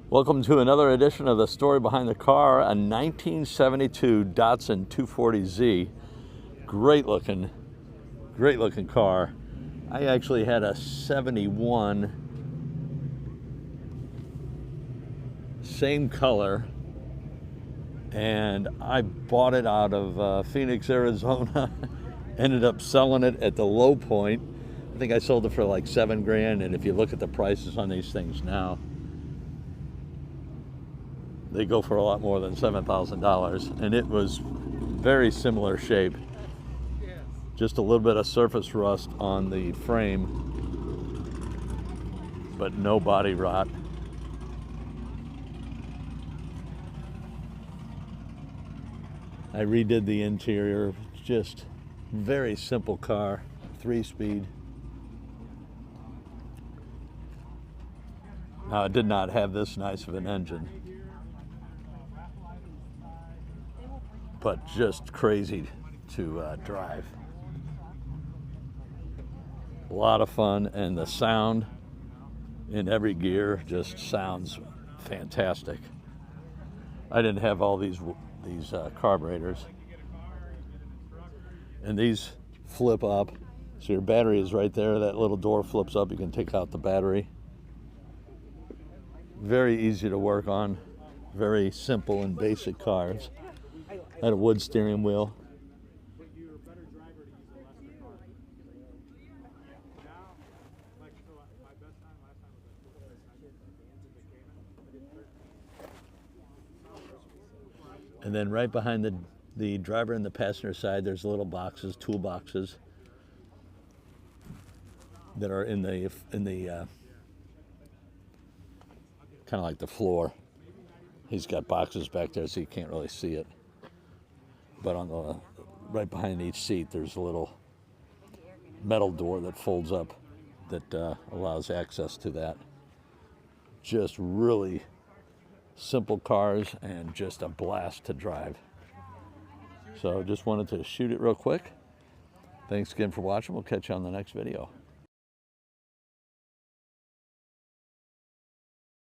Welcome to another edition of The Story Behind the Car, a 1972 Datsun 240Z. Great looking car. I actually had a 71, same color, and I bought it out of Phoenix, Arizona. Ended up selling it at the low point. I think I sold it for like $7 grand, and if you look at the prices on these things now, they go for a lot more than $7,000, and it was very similar shape. Just a little bit of surface rust on the frame, but no body rot. I redid the interior. Just very simple car, 3-speed. Now, it did not have this nice of an engine, but just crazy to drive. A lot of fun, and the sound in every gear just sounds fantastic. I didn't have all these carburetors, and these flip up, so your battery is right there. That little door flips up, you can take out the battery. Very easy to work on, very simple and basic cars. Had a wood steering wheel. And then right behind the driver and the passenger side, there's little boxes, tool boxes, that are in the kind of like the floor. He's got boxes back there, so you can't really see it. But on the right behind each seat, there's a little metal door that folds up that allows access to that. Just really simple cars and just a blast to drive. So just wanted to shoot it real quick. Thanks again for watching. We'll catch you on the next video.